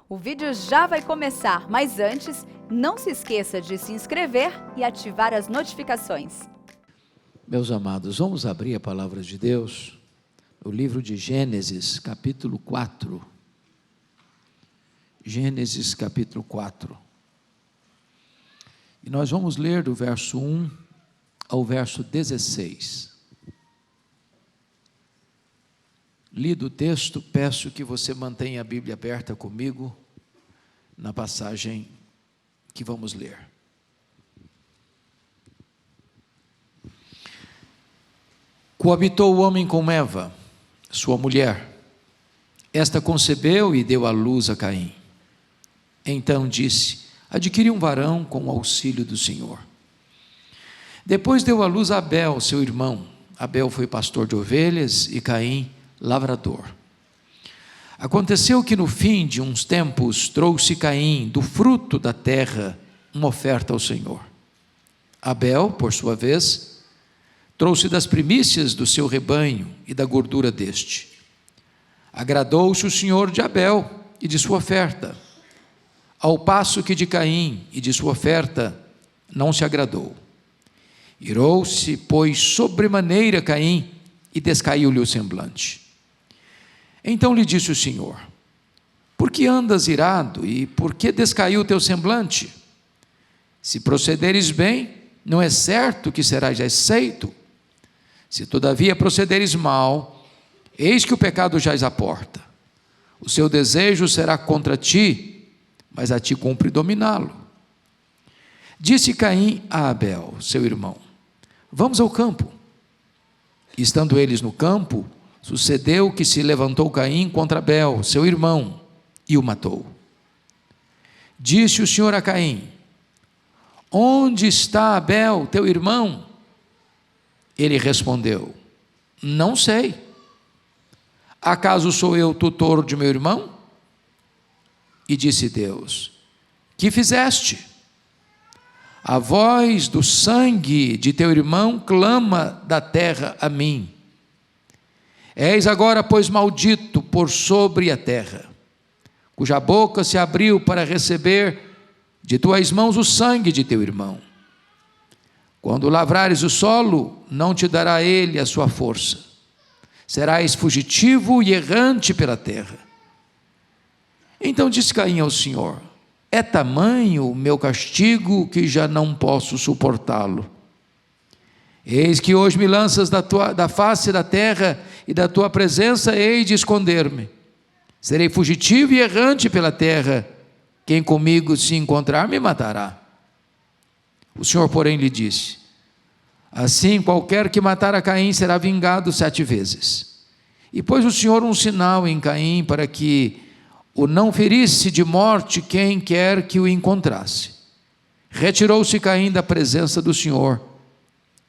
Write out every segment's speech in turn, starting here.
O vídeo já vai começar, mas antes, não se esqueça de se inscrever e ativar as notificações. Meus amados, vamos abrir a palavra de Deus no livro de Gênesis, capítulo 4. Gênesis, capítulo 4. E nós vamos ler do verso 1 ao verso 16. Lido o texto, peço que você mantenha a Bíblia aberta comigo na passagem que vamos ler. Coabitou o homem com Eva, sua mulher. Esta concebeu e deu à luz a Caim. Então disse: adquiri um varão com o auxílio do Senhor. Depois deu à luz a Abel, seu irmão. Abel foi pastor de ovelhas e Caim lavrador. Aconteceu que no fim de uns tempos trouxe Caim do fruto da terra uma oferta ao Senhor. Abel, por sua vez, trouxe das primícias do seu rebanho e da gordura deste. Agradou-se o Senhor de Abel e de sua oferta, ao passo que de Caim e de sua oferta não se agradou. Irou-se, pois, sobremaneira Caim e descaiu-lhe o semblante. Então lhe disse o Senhor: por que andas irado e por que descaiu o teu semblante? Se procederes bem, não é certo que serás aceito. Se todavia procederes mal, eis que o pecado jaz à porta. O seu desejo será contra ti, mas a ti cumpre dominá-lo. Disse Caim a Abel, seu irmão: vamos ao campo. E estando eles no campo, sucedeu que se levantou Caim contra Abel, seu irmão, e o matou. Disse o Senhor a Caim: onde está Abel, teu irmão? Ele respondeu: não sei. Acaso sou eu tutor de meu irmão? E disse Deus: que fizeste? A voz do sangue de teu irmão clama da terra a mim. És agora, pois, maldito por sobre a terra, cuja boca se abriu para receber de tuas mãos o sangue de teu irmão. Quando lavrares o solo, não te dará ele a sua força. Serás fugitivo e errante pela terra. Então disse Caim ao Senhor: é tamanho o meu castigo que já não posso suportá-lo. Eis que hoje me lanças da face da terra, e da tua presença hei de esconder-me. Serei fugitivo e errante pela terra. Quem comigo se encontrar me matará. O Senhor, porém, lhe disse: assim qualquer que matar a Caim será vingado 7 vezes. E pôs o Senhor um sinal em Caim para que o não ferisse de morte quem quer que o encontrasse. Retirou-se Caim da presença do Senhor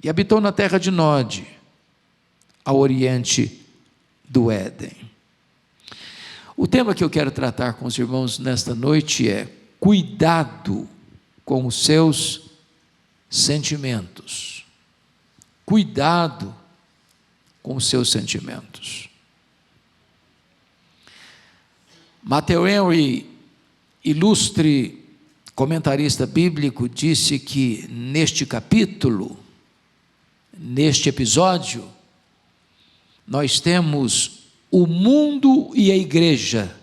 e habitou na terra de Nod, ao oriente do Éden. O tema que eu quero tratar com os irmãos nesta noite é cuidado com os seus sentimentos. Cuidado com os seus sentimentos. Matthew Henry, ilustre comentarista bíblico, disse que neste capítulo, neste episódio, nós temos o mundo e a igreja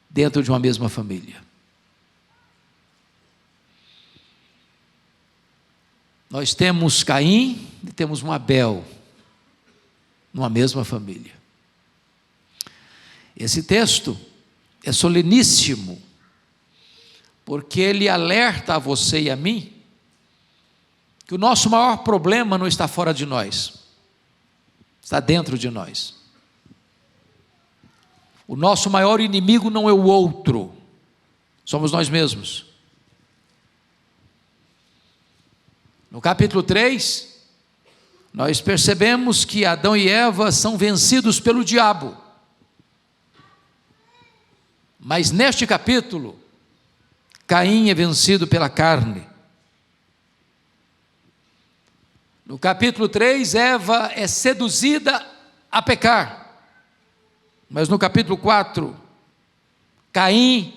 dentro de uma mesma família. Nós temos Caim e temos um Abel numa mesma família. Esse texto é soleníssimo, porque ele alerta a você e a mim que o nosso maior problema não está fora de nós, está dentro de nós. O nosso maior inimigo não é o outro, somos nós mesmos. No capítulo 3, nós percebemos que Adão e Eva são vencidos pelo diabo. Mas neste capítulo, Caim é vencido pela carne. No capítulo 3, Eva é seduzida a pecar. Mas no capítulo 4, Caim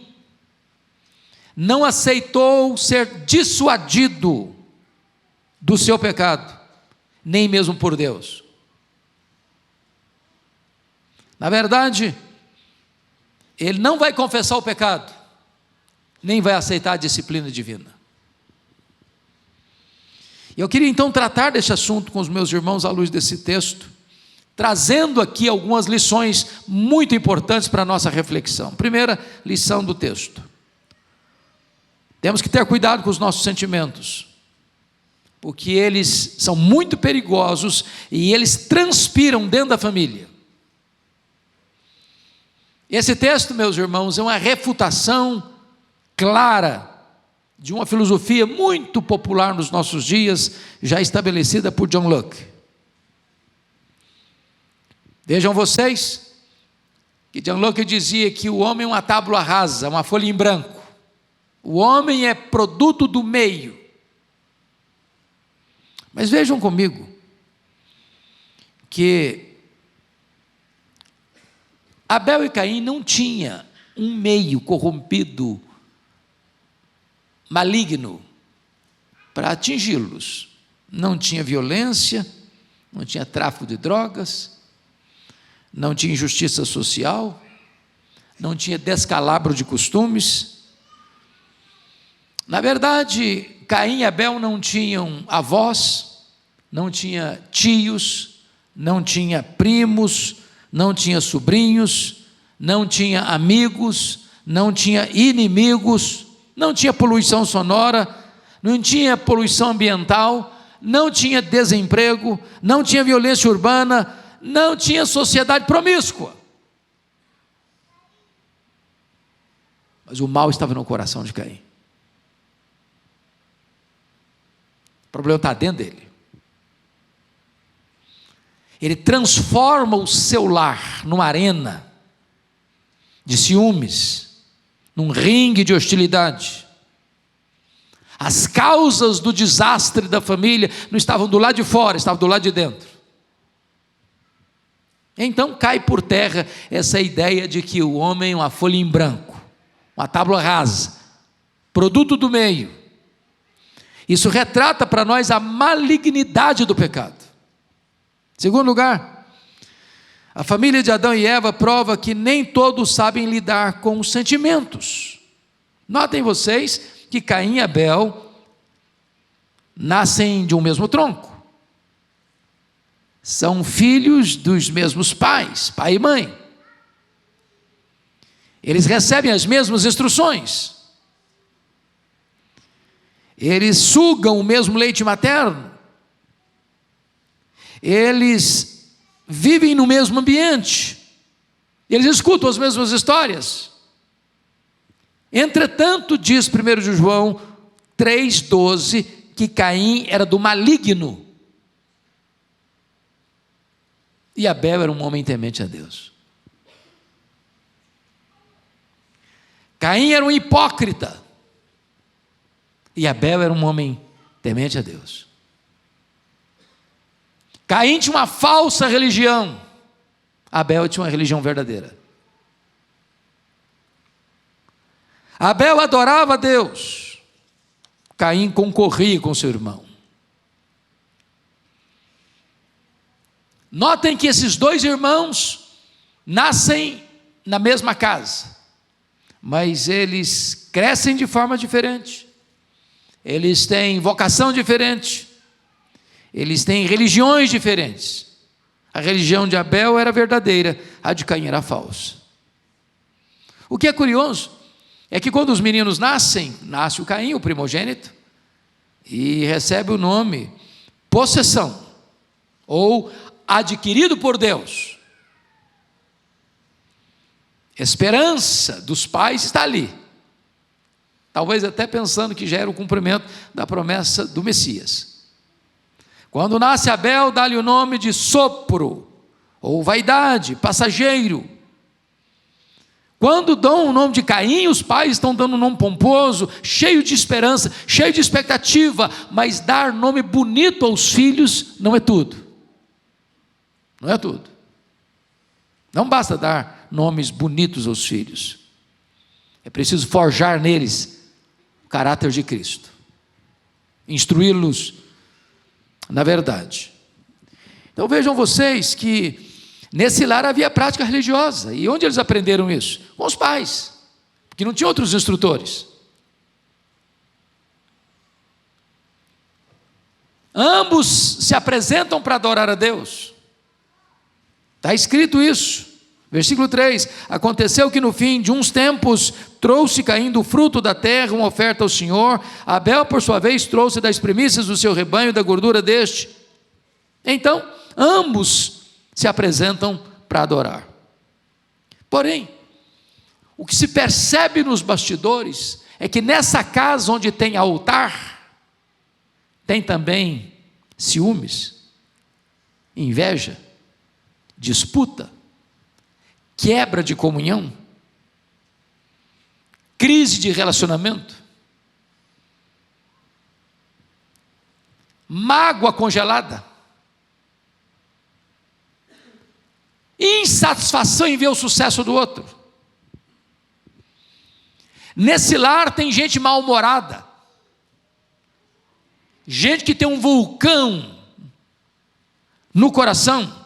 não aceitou ser dissuadido do seu pecado, nem mesmo por Deus. Na verdade, ele não vai confessar o pecado, nem vai aceitar a disciplina divina. Eu queria então tratar desse assunto com os meus irmãos à luz desse texto, trazendo aqui algumas lições muito importantes para a nossa reflexão. Primeira lição do texto: temos que ter cuidado com os nossos sentimentos, porque eles são muito perigosos e eles transpiram dentro da família. Esse texto, meus irmãos, é uma refutação clara de uma filosofia muito popular nos nossos dias, já estabelecida por John Locke. Vejam vocês, que John Locke dizia que o homem é uma tábua rasa, uma folha em branco. O homem é produto do meio. Mas vejam comigo, que Abel e Caim não tinham um meio corrompido, maligno, para atingi-los. Não tinha violência, não tinha tráfico de drogas, não tinha injustiça social, não tinha descalabro de costumes. Na verdade, Caim e Abel não tinham avós, não tinha tios, não tinha primos, não tinha sobrinhos, não tinha amigos, não tinha inimigos, não tinha poluição sonora, não tinha poluição ambiental, não tinha desemprego, não tinha violência urbana, não tinha sociedade promíscua. Mas o mal estava no coração de Caim. O problema está dentro dele. Ele transforma o seu lar numa arena de ciúmes, num ringue de hostilidade. As causas do desastre da família não estavam do lado de fora, estavam do lado de dentro. Então cai por terra essa ideia de que o homem é uma folha em branco, uma tábua rasa, produto do meio. Isso retrata para nós a malignidade do pecado. Segundo lugar, a família de Adão e Eva prova que nem todos sabem lidar com os sentimentos. Notem vocês que Caim e Abel nascem de um mesmo tronco. São filhos dos mesmos pais, pai e mãe. Eles recebem as mesmas instruções. Eles sugam o mesmo leite materno. Eles vivem no mesmo ambiente. Eles escutam as mesmas histórias. Entretanto, diz 1 de João 3,12, que Caim era do maligno. E Abel era um homem temente a Deus. Caim era um hipócrita. E Abel era um homem temente a Deus. Caim tinha uma falsa religião. Abel tinha uma religião verdadeira. Abel adorava a Deus. Caim concorria com seu irmão. Notem que esses dois irmãos nascem na mesma casa, mas eles crescem de forma diferente. Eles têm vocação diferente. Eles têm religiões diferentes. A religião de Abel era verdadeira, a de Caim era falsa. O que é curioso é que quando os meninos nascem, nasce o Caim, o primogênito, e recebe o nome possessão, ou adquirido por Deus. Esperança dos pais está ali. Talvez até pensando que já era o cumprimento da promessa do Messias. Quando nasce Abel, dá-lhe o nome de sopro, ou vaidade, passageiro. Quando dão o nome de Caim, os pais estão dando um nome pomposo, cheio de esperança, cheio de expectativa, mas dar nome bonito aos filhos não é tudo. Não é tudo. Não basta dar nomes bonitos aos filhos. É preciso forjar neles o caráter de Cristo, instruí-los na verdade. Então vejam vocês que nesse lar havia prática religiosa. E onde eles aprenderam isso? Com os pais, porque não tinha outros instrutores. Ambos se apresentam para adorar a Deus. Está escrito isso. Versículo 3: aconteceu que no fim de uns tempos trouxe Caim do fruto da terra uma oferta ao Senhor. Abel, por sua vez, trouxe das primícias do seu rebanho, da gordura deste. Então, ambos se apresentam para adorar. Porém, o que se percebe nos bastidores é que nessa casa onde tem altar, tem também ciúmes, inveja, disputa, quebra de comunhão, crise de relacionamento, mágoa congelada, insatisfação em ver o sucesso do outro. Nesse lar tem gente mal-humorada, gente que tem um vulcão no coração,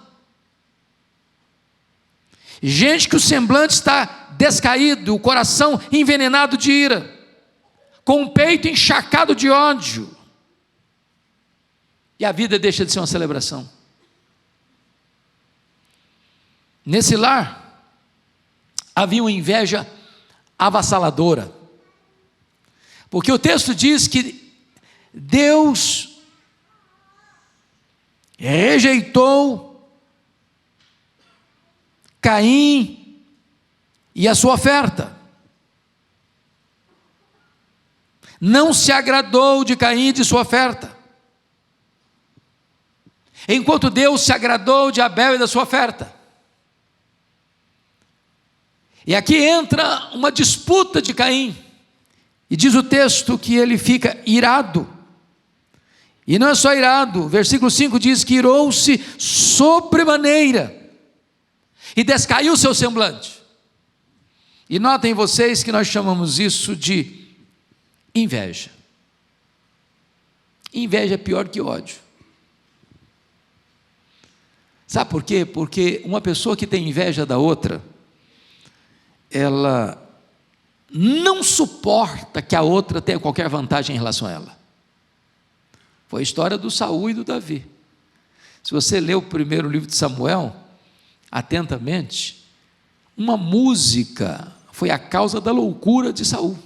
gente que o semblante está descaído, o coração envenenado de ira, com o peito encharcado de ódio, e a vida deixa de ser uma celebração. Nesse lar havia uma inveja avassaladora, porque o texto diz que Deus rejeitou Caim e a sua oferta. Não se agradou de Caim e de sua oferta, enquanto Deus se agradou de Abel e da sua oferta. E aqui entra uma disputa de Caim, e diz o texto que ele fica irado. E não é só irado, versículo 5 diz que irou-se sobremaneira e descaiu o seu semblante. E notem vocês que nós chamamos isso de inveja. Inveja é pior que ódio. Sabe por quê? Porque uma pessoa que tem inveja da outra, ela não suporta que a outra tenha qualquer vantagem em relação a ela. Foi a história do Saul e do Davi. Se você ler o primeiro livro de Samuel atentamente, uma música foi a causa da loucura de Saul.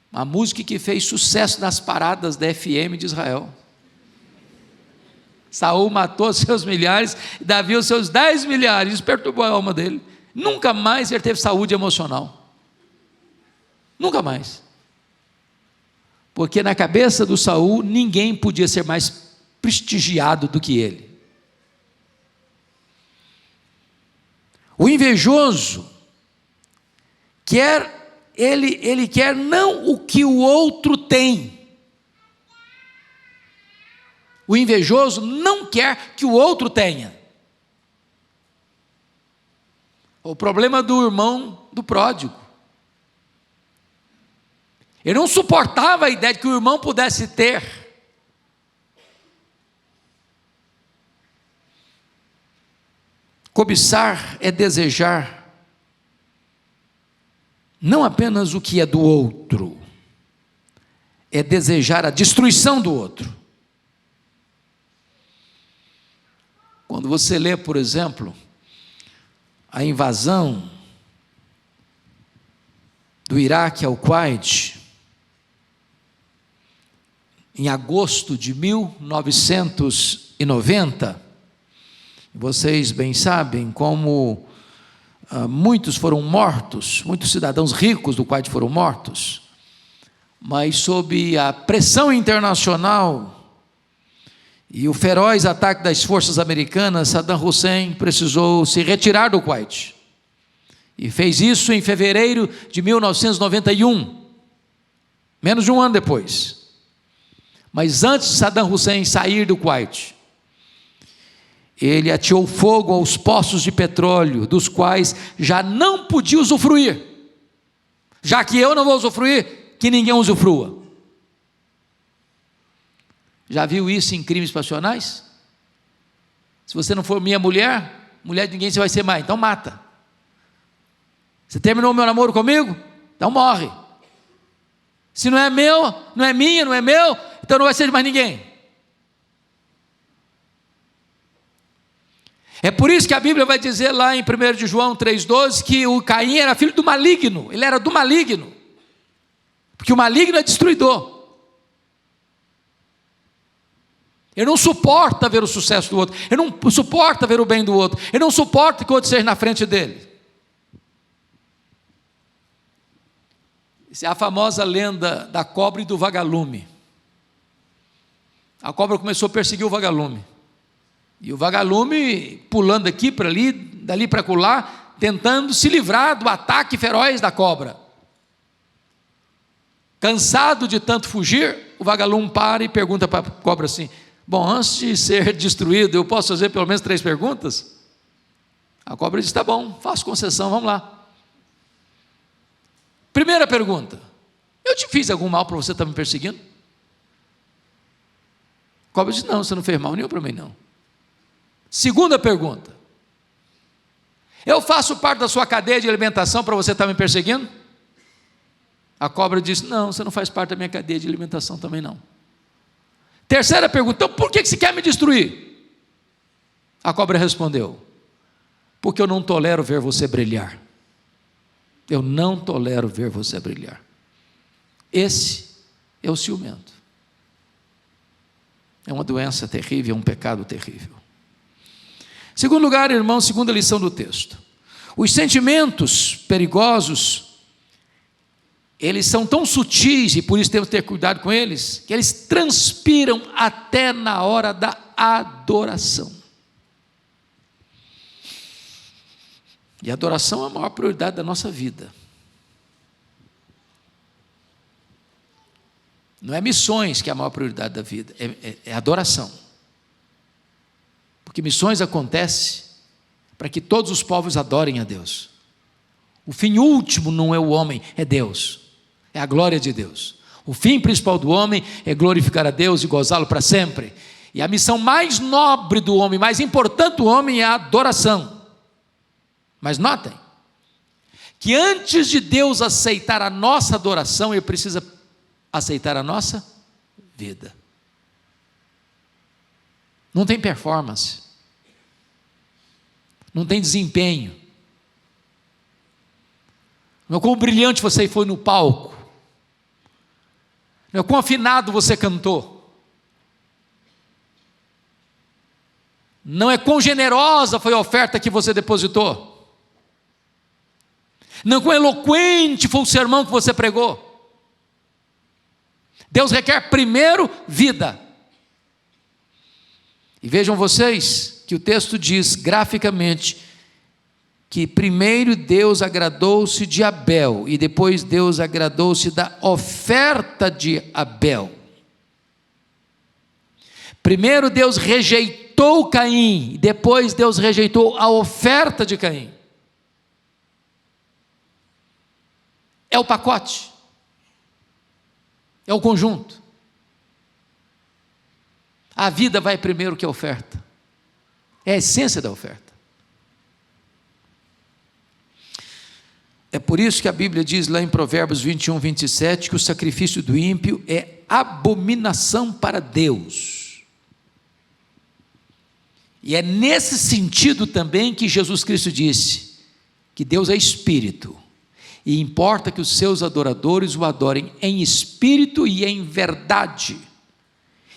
Uma música que fez sucesso nas paradas da FM de Israel. Saul matou seus milhares, Davi os seus 10 milhares, isso perturbou a alma dele. Nunca mais ele teve saúde emocional. Nunca mais. Porque na cabeça do Saul, ninguém podia ser mais prestigiado do que ele. O invejoso ele quer não o que o outro tem. O invejoso não quer que o outro tenha. O problema do irmão do pródigo. Ele não suportava a ideia de que o irmão pudesse ter. Cobiçar é desejar não apenas o que é do outro, é desejar a destruição do outro. Quando você lê, por exemplo, a invasão do Iraque ao Kuwait, em agosto de 1990, vocês bem sabem como muitos foram mortos, muitos cidadãos ricos do Kuwait foram mortos, mas sob a pressão internacional e o feroz ataque das forças americanas, Saddam Hussein precisou se retirar do Kuwait, e fez isso em fevereiro de 1991, menos de um ano depois. Mas antes de Saddam Hussein sair do Kuwait, ele ateou fogo aos poços de petróleo, dos quais já não podia usufruir. Já que eu não vou usufruir, que ninguém usufrua. Já viu isso em crimes passionais? Se você não for minha mulher, mulher de ninguém você vai ser mais, então mata. Você terminou o meu namoro comigo? Então morre. Se não é meu, não é minha, não é meu, então não vai ser de mais ninguém. É por isso que a Bíblia vai dizer lá em 1 de João 3,12 que o Caim era filho do maligno, ele era do maligno, porque o maligno é destruidor. Ele não suporta ver o sucesso do outro, ele não suporta ver o bem do outro, ele não suporta que o outro seja na frente dele. Essa é a famosa lenda da cobra e do vagalume. A cobra começou a perseguir o vagalume. E o vagalume pulando aqui para ali, dali para acolá, tentando se livrar do ataque feroz da cobra. Cansado de tanto fugir, o vagalume para e pergunta para a cobra assim: bom, antes de ser destruído, eu posso fazer pelo menos 3 perguntas? A cobra diz: tá bom, faço concessão, vamos lá. Primeira pergunta: eu te fiz algum mal para você estar me perseguindo? A cobra diz: não, você não fez mal nenhum para mim não. Segunda pergunta: eu faço parte da sua cadeia de alimentação para você estar me perseguindo? A cobra diz: não, você não faz parte da minha cadeia de alimentação também não. Terceira pergunta: então por que você quer me destruir? A cobra respondeu: porque eu não tolero ver você brilhar. Eu não tolero ver você brilhar. Esse é o ciumento. É uma doença terrível, é um pecado terrível. Segundo lugar, irmão, segunda lição do texto: os sentimentos perigosos, eles são tão sutis, e por isso temos que ter cuidado com eles, que eles transpiram até na hora da adoração. E a adoração é a maior prioridade da nossa vida. Não é missões que é a maior prioridade da vida, é adoração. Porque missões acontecem para que todos os povos adorem a Deus. O fim último não é o homem, é Deus, é a glória de Deus. O fim principal do homem é glorificar a Deus e gozá-lo para sempre. E a missão mais nobre do homem, mais importante do homem é a adoração. Mas notem, que antes de Deus aceitar a nossa adoração, Ele precisa aceitar a nossa vida. Não tem performance, não tem desempenho, não é quão brilhante você foi no palco, não é quão afinado você cantou, não é quão generosa foi a oferta que você depositou, não é quão eloquente foi o sermão que você pregou. Deus requer primeiro vida. E vejam vocês que o texto diz graficamente que primeiro Deus agradou-se de Abel e depois Deus agradou-se da oferta de Abel. Primeiro Deus rejeitou Caim e depois Deus rejeitou a oferta de Caim. É o pacote, é o conjunto. A vida vai primeiro que a oferta, é a essência da oferta. É por isso que a Bíblia diz lá em Provérbios 21, 27, que o sacrifício do ímpio é abominação para Deus. E é nesse sentido também que Jesus Cristo disse que Deus é espírito, e importa que os seus adoradores o adorem em espírito e em verdade.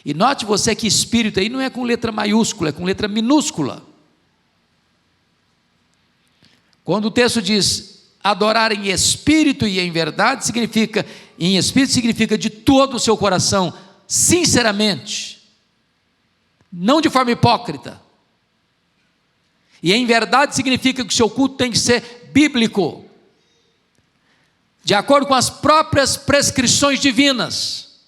E note você que espírito aí não é com letra maiúscula, é com letra minúscula. Quando o texto diz adorar em espírito e em verdade, significa, em espírito significa de todo o seu coração, sinceramente, não de forma hipócrita. E em verdade significa que o seu culto tem que ser bíblico, de acordo com as próprias prescrições divinas.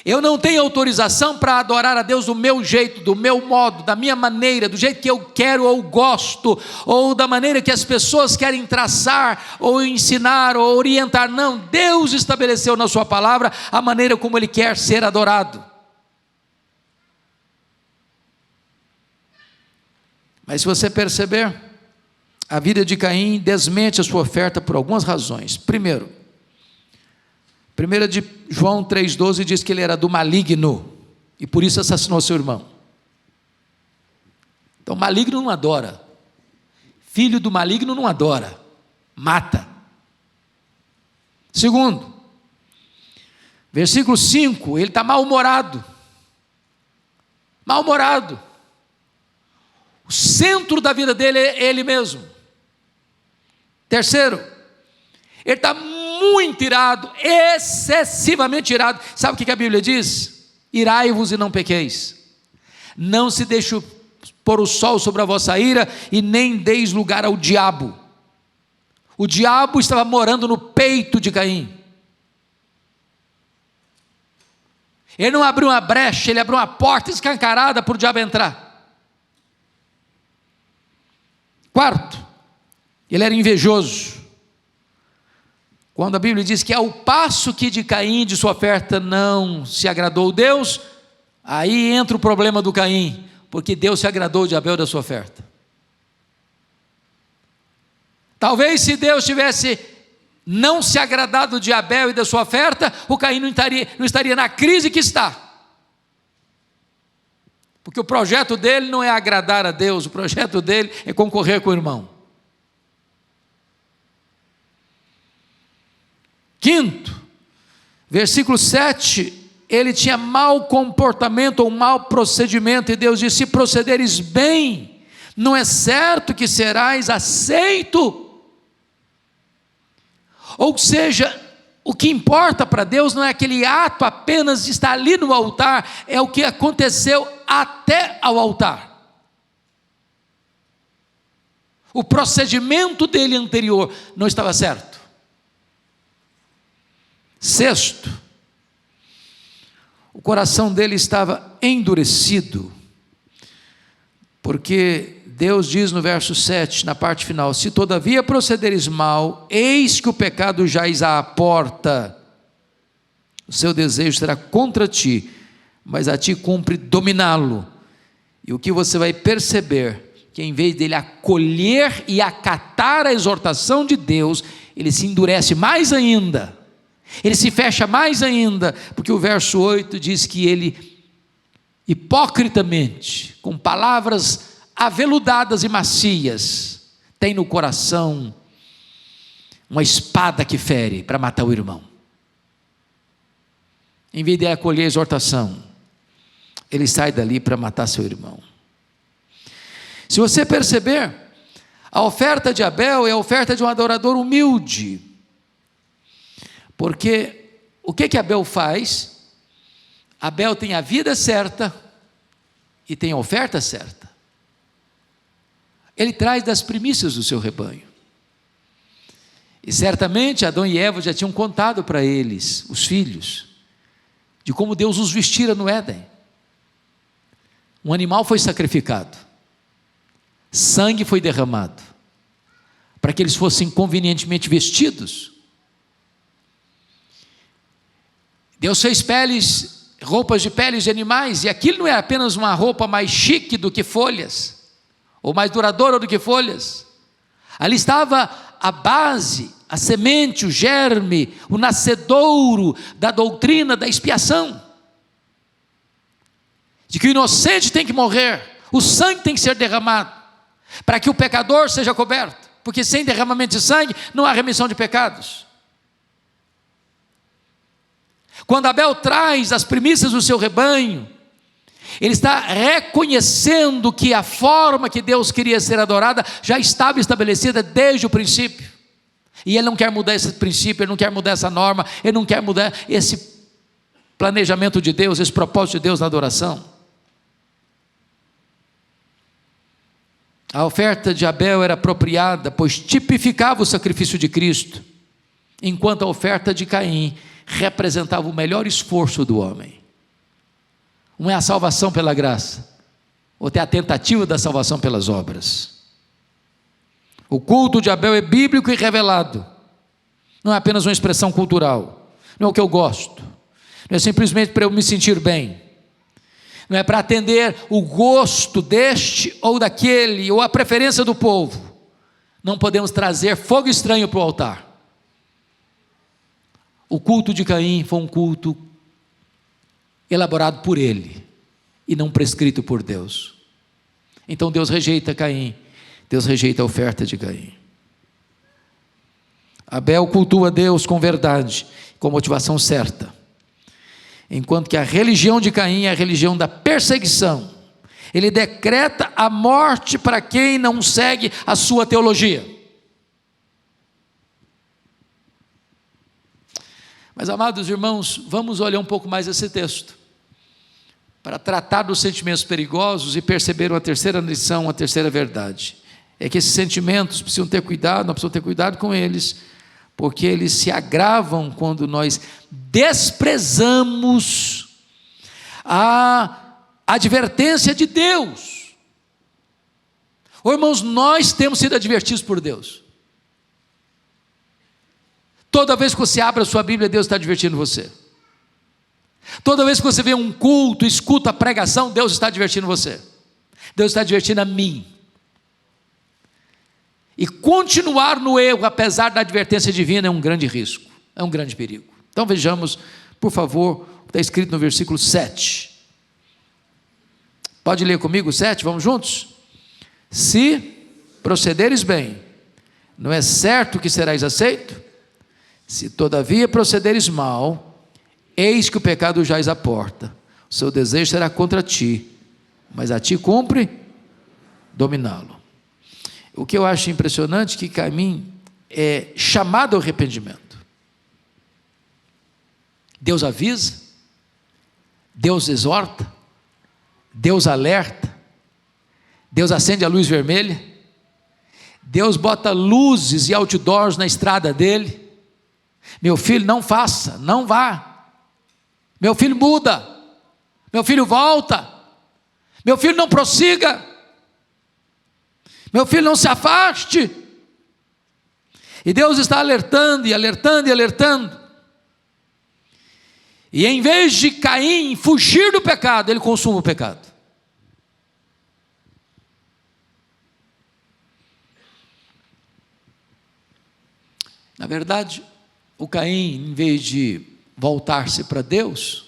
Eu não tenho autorização para adorar a Deus do meu jeito, do meu modo, da minha maneira, do jeito que eu quero ou gosto, ou da maneira que as pessoas querem traçar, ou ensinar, ou orientar. Não, Deus estabeleceu na sua palavra a maneira como Ele quer ser adorado. Mas se você perceber, a vida de Caim desmente a sua oferta por algumas razões. Primeiro, 1 de João 3,12 diz que ele era do maligno, e por isso assassinou seu irmão. Então maligno não adora, filho do maligno não adora, mata. Segundo, versículo 5, ele está mal-humorado, o centro da vida dele é ele mesmo. Terceiro, ele está muito irado, excessivamente irado. Sabe o que a Bíblia diz? Irai-vos e não pequeis. Não se deixe pôr o sol sobre a vossa ira, e nem deis lugar ao diabo. O diabo estava morando no peito de Caim. Ele não abriu uma brecha, ele abriu uma porta escancarada para o diabo entrar. Quarto, ele era invejoso. Quando a Bíblia diz que ao passo que de Caim, de sua oferta, não se agradou Deus, aí entra o problema do Caim, porque Deus se agradou de Abel da sua oferta. Talvez se Deus tivesse não se agradado de Abel e da sua oferta, o Caim não estaria na crise que está. Porque o projeto dele não é agradar a Deus, o projeto dele é concorrer com o irmão. Quinto, versículo 7, ele tinha mau comportamento ou mau procedimento, e Deus disse: se procederes bem, não é certo que serás aceito. Ou seja, o que importa para Deus não é aquele ato apenas de estar ali no altar, é o que aconteceu até ao altar. O procedimento dele anterior não estava certo. Sexto, o coração dele estava endurecido, porque Deus diz no verso 7, na parte final: se todavia procederes mal, eis que o pecado jaz à porta, o seu desejo será contra ti, mas a ti cumpre dominá-lo. E o que você vai perceber, que em vez dele acolher e acatar a exortação de Deus, ele se endurece mais ainda. Ele se fecha mais ainda, porque o verso 8 diz que ele, hipocritamente, com palavras aveludadas e macias, tem no coração uma espada que fere para matar o irmão. Em vez de acolher a exortação, ele sai dali para matar seu irmão. Se você perceber, a oferta de Abel é a oferta de um adorador humilde. Porque o que Abel faz? Abel tem a vida certa e tem a oferta certa. Ele traz das primícias do seu rebanho. E certamente Adão e Eva já tinham contado para eles, os filhos, de como Deus os vestira no Éden. Um animal foi sacrificado, sangue foi derramado, para que eles fossem convenientemente vestidos. Deus fez roupas de peles de animais, e aquilo não é apenas uma roupa mais chique do que folhas, ou mais duradoura do que folhas. Ali estava a base, a semente, o germe, o nascedouro da doutrina da expiação, de que o inocente tem que morrer, o sangue tem que ser derramado, para que o pecador seja coberto, porque sem derramamento de sangue não há remissão de pecados. Quando Abel traz as primícias do seu rebanho, ele está reconhecendo que a forma que Deus queria ser adorada já estava estabelecida desde o princípio, e ele não quer mudar esse princípio, ele não quer mudar essa norma, ele não quer mudar esse planejamento de Deus, esse propósito de Deus na adoração. A oferta de Abel era apropriada, pois tipificava o sacrifício de Cristo, enquanto a oferta de Caim representava o melhor esforço do homem. Um é a salvação pela graça, outro é a tentativa da salvação pelas obras. O culto de Abel é bíblico e revelado, não é apenas uma expressão cultural, não é o que eu gosto, não é simplesmente para eu me sentir bem, não é para atender o gosto deste ou daquele, ou a preferência do povo. Não podemos trazer fogo estranho para o altar. O culto de Caim foi um culto elaborado por ele e não prescrito por Deus. Então Deus rejeita Caim, Deus rejeita a oferta de Caim. Abel cultua Deus com verdade, com motivação certa, enquanto que a religião de Caim é a religião da perseguição. Ele decreta a morte para quem não segue a sua teologia. Mas, amados irmãos, vamos olhar um pouco mais esse texto, para tratar dos sentimentos perigosos e perceber uma terceira lição, uma terceira verdade. É que esses sentimentos precisam ter cuidado, nós precisamos ter cuidado com eles, porque eles se agravam quando nós desprezamos a advertência de Deus. Irmãos, nós temos sido advertidos por Deus. Toda vez que você abre a sua Bíblia, Deus está advertindo você. Toda vez que você vê um culto, escuta a pregação, Deus está advertindo você. Deus está advertindo a mim. E continuar no erro, apesar da advertência divina, é um grande risco, é um grande perigo. Então vejamos, por favor, o que está escrito no versículo 7. Pode ler comigo 7, vamos juntos? Se procederes bem, não é certo que serás aceito? Se todavia procederes mal, eis que o pecado jaz à porta, o seu desejo será contra ti, mas a ti cumpre dominá-lo. O que eu acho impressionante é que Caim é chamado ao arrependimento. Deus avisa, Deus exorta, Deus alerta, Deus acende a luz vermelha, Deus bota luzes e outdoors na estrada dele. Meu filho, não faça, não vá. Meu filho, muda. Meu filho, volta. Meu filho, não prossiga. Meu filho, não se afaste. E Deus está alertando e alertando e alertando. E em vez de Caim fugir do pecado, ele consuma o pecado. Na verdade, o Caim, em vez de voltar-se para Deus,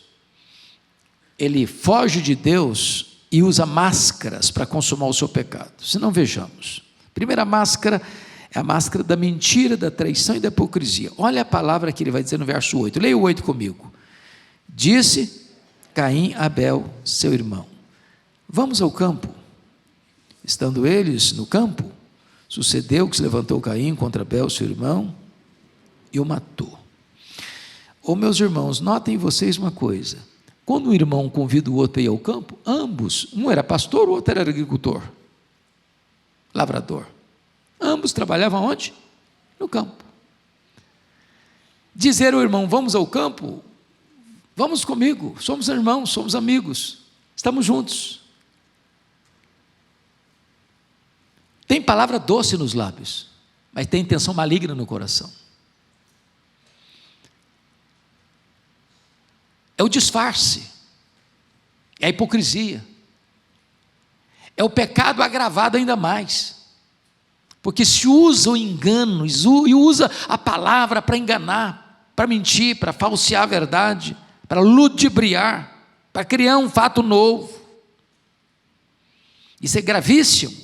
ele foge de Deus e usa máscaras para consumar o seu pecado. Se não, vejamos. A primeira máscara é a máscara da mentira, da traição e da hipocrisia. Olha a palavra que ele vai dizer no verso 8. Leia o 8 comigo. Disse Caim a Abel, seu irmão: vamos ao campo. Estando eles no campo, sucedeu que se levantou Caim contra Abel, seu irmão, e o matou. Meus irmãos, notem vocês uma coisa: quando um irmão convida o outro a ir ao campo, ambos, um era pastor, o outro era agricultor, lavrador. Ambos trabalhavam onde? No campo. Dizer ao irmão: vamos ao campo, vamos comigo, somos irmãos, somos amigos, estamos juntos. Tem palavra doce nos lábios, mas tem intenção maligna no coração. É o disfarce, é a hipocrisia, é o pecado agravado ainda mais, porque se usa o engano e usa a palavra para enganar, para mentir, para falsear a verdade, para ludibriar, para criar um fato novo. Isso é gravíssimo.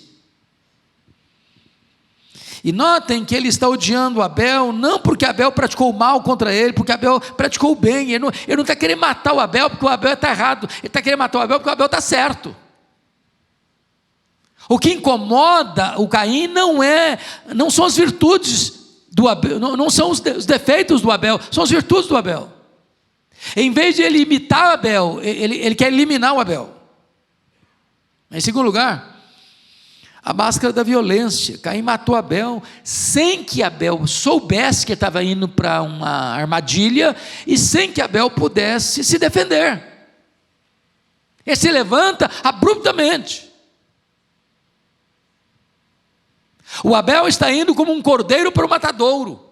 E notem que ele está odiando Abel, não porque Abel praticou mal contra ele, porque Abel praticou bem. Ele não está querendo matar o Abel porque o Abel está errado, ele está querendo matar o Abel porque o Abel está certo. O que incomoda o Caim não são as virtudes do Abel, não são os defeitos do Abel, são as virtudes do Abel. Em vez de ele imitar Abel, ele quer eliminar o Abel. Em segundo lugar, a máscara da violência. Caim matou Abel sem que Abel soubesse que estava indo para uma armadilha e sem que Abel pudesse se defender. Ele se levanta abruptamente. O Abel está indo como um cordeiro para o matadouro.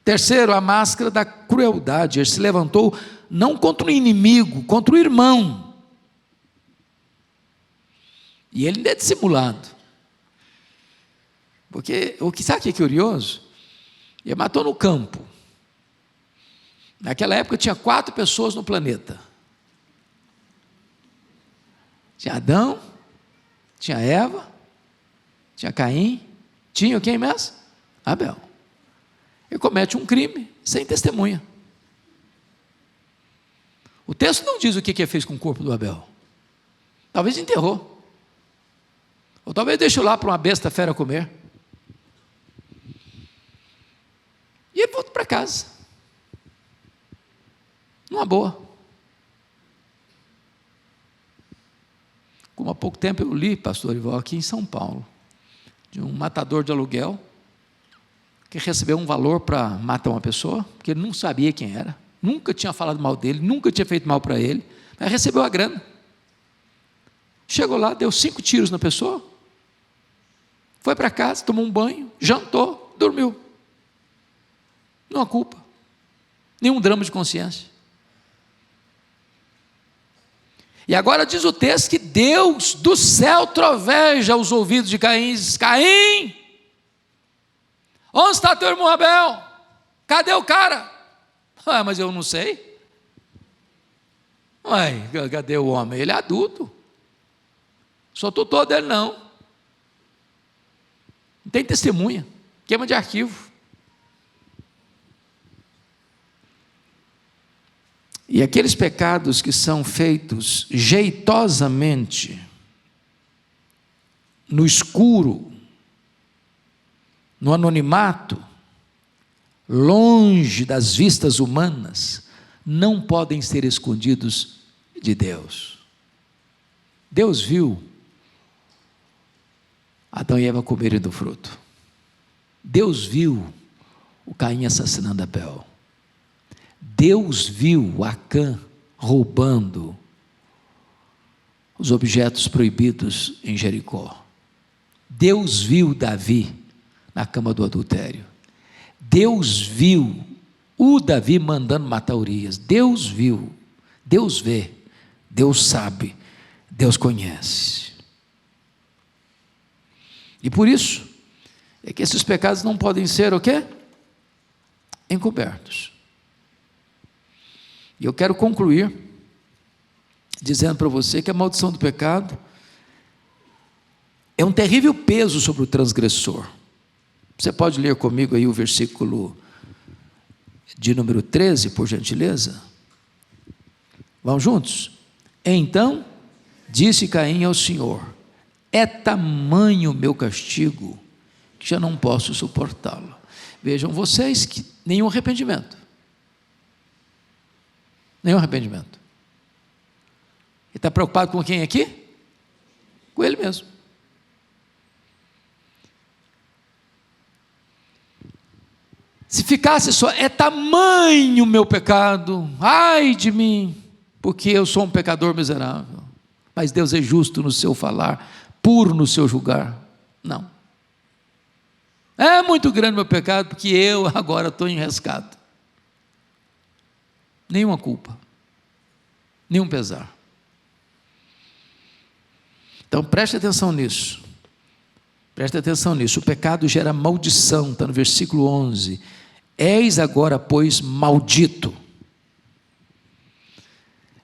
Terceiro, a máscara da crueldade. Ele se levantou não contra o inimigo, contra o irmão. E ele ainda é dissimulado. Porque, sabe o que é curioso? Ele matou no campo. Naquela época tinha 4 pessoas no planeta. Tinha Adão, tinha Eva, tinha Caim, tinha quem mesmo? Abel. Ele comete um crime sem testemunha. O texto não diz o que ele fez com o corpo do Abel. Talvez enterrou. Ou talvez deixou lá para uma besta fera comer. E ele voltou para casa. Numa boa. Como há pouco tempo eu li, pastor Ival, aqui em São Paulo, de um matador de aluguel, que recebeu um valor para matar uma pessoa, porque ele não sabia quem era, nunca tinha falado mal dele, nunca tinha feito mal para ele, mas recebeu a grana. Chegou lá, deu 5 tiros na pessoa, foi para casa, tomou um banho, jantou, dormiu. Não há culpa, nenhum drama de consciência. E agora diz o texto que Deus do céu troveja os ouvidos de Caim e diz: Caim, onde está teu irmão Abel? Cadê o cara? Ah, mas eu não sei. Ué, cadê o homem? Ele é adulto. Sou tutor dele não. Não tem testemunha. Queima de arquivo. E aqueles pecados que são feitos jeitosamente, no escuro, no anonimato, longe das vistas humanas, não podem ser escondidos de Deus. Deus viu Adão e Eva comerem do fruto. Deus viu o Caim assassinando Abel. Deus viu Acã roubando os objetos proibidos em Jericó. Deus viu Davi na cama do adultério. Deus viu o Davi mandando matar Urias. Deus viu, Deus vê, Deus sabe, Deus conhece. E por isso é que esses pecados não podem ser o quê? Encobertos. E eu quero concluir dizendo para você que a maldição do pecado é um terrível peso sobre o transgressor. Você pode ler comigo aí o versículo de número 13, por gentileza? Vamos juntos? Então disse Caim ao Senhor: é tamanho o meu castigo que já não posso suportá-lo. Vejam vocês que nenhum arrependimento. Nenhum arrependimento. Ele está preocupado com quem aqui? Com ele mesmo. Se ficasse só, é tamanho o meu pecado, ai de mim, porque eu sou um pecador miserável. Mas Deus é justo no seu falar, puro no seu julgar. Não. É muito grande o meu pecado, porque eu agora estou em rescate. Nenhuma culpa, nenhum pesar. Então preste atenção nisso. Preste atenção nisso. O pecado gera maldição, está no versículo 11. És agora, pois, maldito.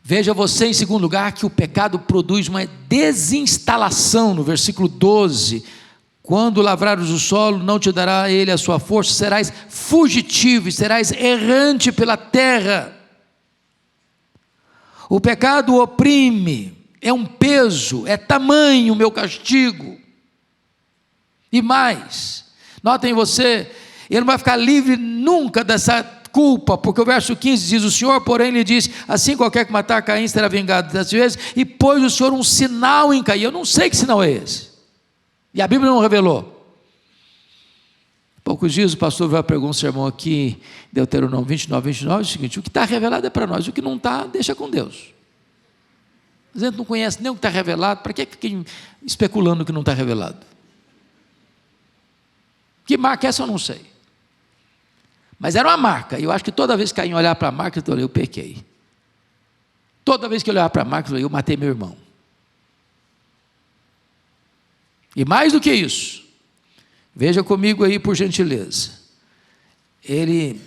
Veja você, em segundo lugar, que o pecado produz uma desinstalação, no versículo 12. Quando lavrares o solo, não te dará ele a sua força, serás fugitivo e serás errante pela terra. O pecado oprime, é um peso, é tamanho o meu castigo. E mais, notem você, ele não vai ficar livre nunca dessa culpa, porque o verso 15 diz: o Senhor, porém, lhe disse: assim qualquer que matar Caim será vingado 10 vezes, e pôs o Senhor um sinal em Caim. Eu não sei que sinal é esse, e a Bíblia não revelou. Poucos dias o pastor vai pregar um sermão aqui, Deuteronômio 29, é o seguinte: o que está revelado é para nós, o que não está, deixa com Deus. A gente não conhece nem o que está revelado, para que fiquem especulando o que não está revelado? Que marca é essa eu não sei. Mas era uma marca, e eu acho que toda vez que Caim olhar para a marca, eu pequei. Toda vez que eu olhar para a marca, eu matei meu irmão. E mais do que isso, veja comigo aí, por gentileza. Ele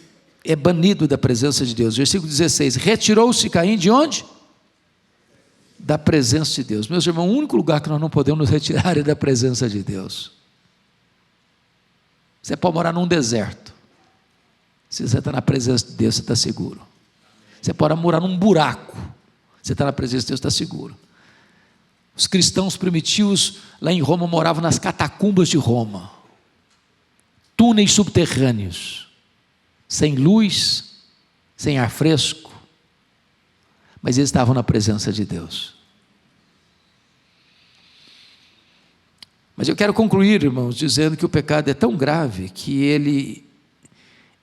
é banido da presença de Deus. Versículo 16: retirou-se Caim de onde? Da presença de Deus. Meus irmãos, o único lugar que nós não podemos nos retirar é da presença de Deus. Você pode morar num deserto. Se você está na presença de Deus, você está seguro. Você pode morar num buraco. Você está na presença de Deus, está seguro. Os cristãos primitivos lá em Roma moravam nas catacumbas de Roma. Túneis subterrâneos. Sem luz, sem ar fresco. Mas eles estavam na presença de Deus. Mas eu quero concluir, irmãos, dizendo que o pecado é tão grave que ele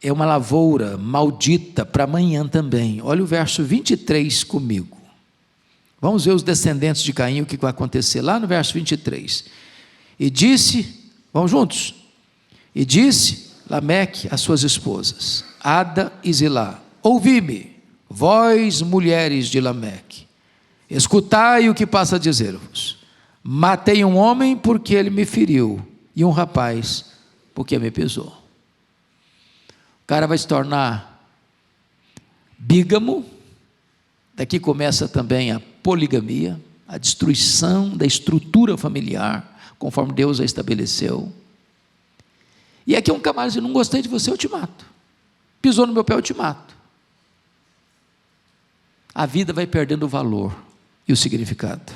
é uma lavoura maldita para amanhã também. Olha o verso 23 comigo. Vamos ver os descendentes de Caim, o que vai acontecer lá no verso 23. E disse, vamos juntos? E disse Lameque às suas esposas, Ada e Zilá: ouvi-me, vós mulheres de Lameque, escutai o que passa a dizer-vos. Matei um homem porque ele me feriu, e um rapaz porque me pisou. O cara vai se tornar bígamo. Daqui começa também a poligamia, a destruição da estrutura familiar, conforme Deus a estabeleceu. E aqui um camarada diz: não gostei de você, eu te mato. Pisou no meu pé, eu te mato. A vida vai perdendo o valor e o significado.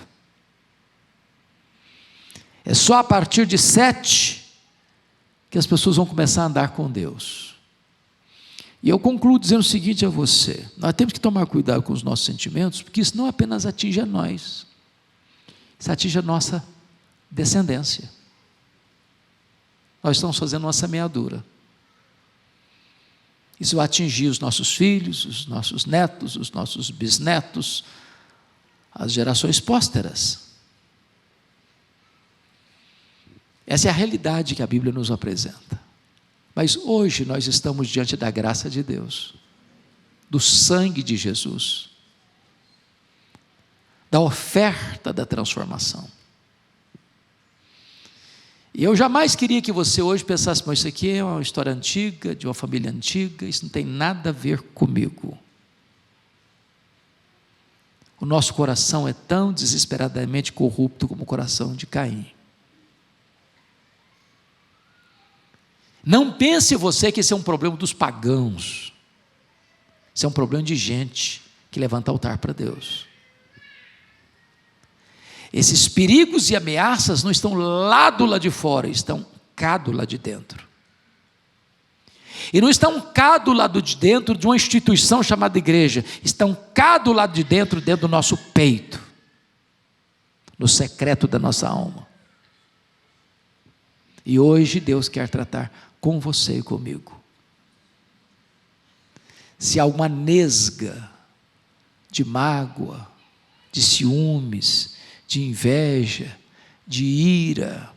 É só a partir de 7 que as pessoas vão começar a andar com Deus. E eu concluo dizendo o seguinte a você: nós temos que tomar cuidado com os nossos sentimentos, porque isso não apenas atinge a nós, isso atinge a nossa descendência. Nós estamos fazendo uma semeadura. Isso vai atingir os nossos filhos, os nossos netos, os nossos bisnetos, as gerações pósteras. Essa é a realidade que a Bíblia nos apresenta. Mas hoje nós estamos diante da graça de Deus, do sangue de Jesus, da oferta da transformação. E eu jamais queria que você hoje pensasse: mas isso aqui é uma história antiga, de uma família antiga, isso não tem nada a ver comigo. O nosso coração é tão desesperadamente corrupto como o coração de Caim. Não pense você que esse é um problema dos pagãos. Isso é um problema de gente que levanta altar para Deus. Esses perigos e ameaças não estão lá do lado de fora, estão cá do lado de dentro. E não estão cá do lado de dentro de uma instituição chamada igreja, estão cá do lado de dentro do nosso peito, no secreto da nossa alma. E hoje Deus quer tratar com você e comigo. Se há uma nesga de mágoa, de ciúmes, de inveja, de ira,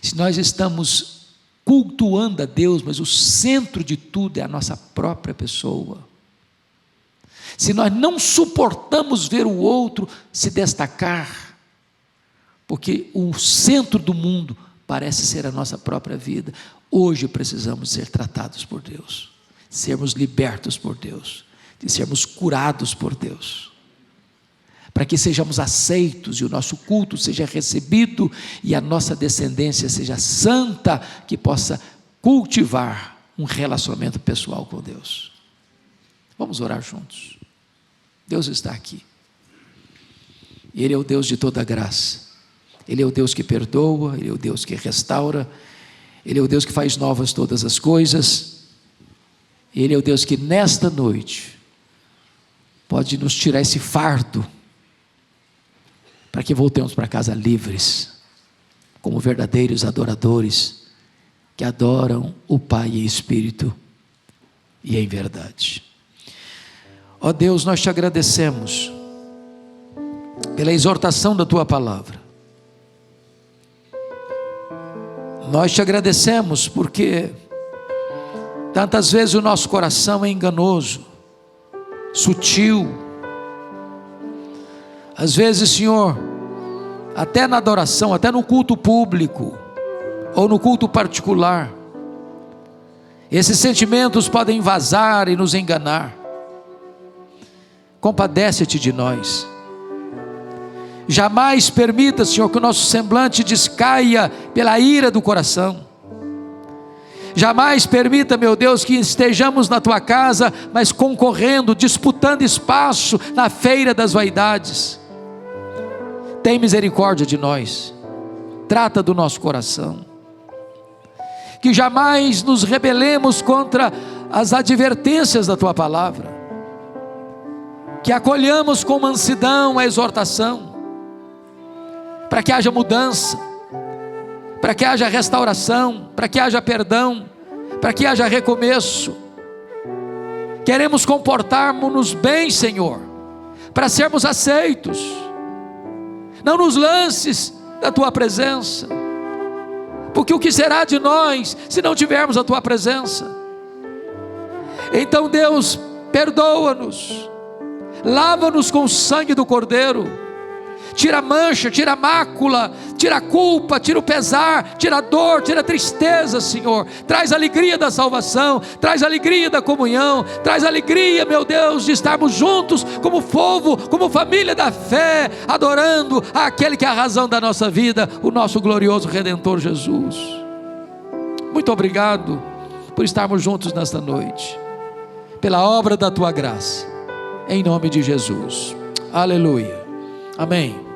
se nós estamos cultuando a Deus, mas o centro de tudo é a nossa própria pessoa, se nós não suportamos ver o outro se destacar, porque o centro do mundo parece ser a nossa própria vida, hoje precisamos ser tratados por Deus, sermos libertos por Deus, de sermos curados por Deus, para que sejamos aceitos e o nosso culto seja recebido e a nossa descendência seja santa, que possa cultivar um relacionamento pessoal com Deus. Vamos orar juntos. Deus está aqui. Ele é o Deus de toda graça. Ele é o Deus que perdoa, Ele é o Deus que restaura, Ele é o Deus que faz novas todas as coisas. Ele é o Deus que nesta noite pode nos tirar esse fardo, para que voltemos para casa livres, como verdadeiros adoradores, que adoram o Pai em espírito e em verdade. Ó Deus, nós te agradecemos pela exortação da tua palavra. Nós te agradecemos porque tantas vezes o nosso coração é enganoso, sutil. Às vezes, Senhor, até na adoração, até no culto público ou no culto particular, esses sentimentos podem vazar e nos enganar. Compadece-te de nós. Jamais permita, Senhor, que o nosso semblante descaia pela ira do coração. Jamais permita, meu Deus, que estejamos na tua casa, mas concorrendo, disputando espaço na feira das vaidades. Tem misericórdia de nós. Trata do nosso coração. Que jamais nos rebelemos contra as advertências da tua palavra. Que acolhamos com mansidão a exortação, para que haja mudança, para que haja restauração, para que haja perdão, para que haja recomeço. Queremos comportarmos-nos bem, Senhor, para sermos aceitos. Não nos lances da tua presença, porque o que será de nós se não tivermos a tua presença? Então, Deus, perdoa-nos, lava-nos com o sangue do Cordeiro, tira a mancha, tira a mácula, tira a culpa, tira o pesar, tira a dor, tira a tristeza, Senhor. Traz a alegria da salvação, traz a alegria da comunhão, traz a alegria, meu Deus, de estarmos juntos como povo, como família da fé, adorando aquele que é a razão da nossa vida, o nosso glorioso Redentor Jesus. Muito obrigado por estarmos juntos nesta noite, pela obra da tua graça, em nome de Jesus. Aleluia. Amém.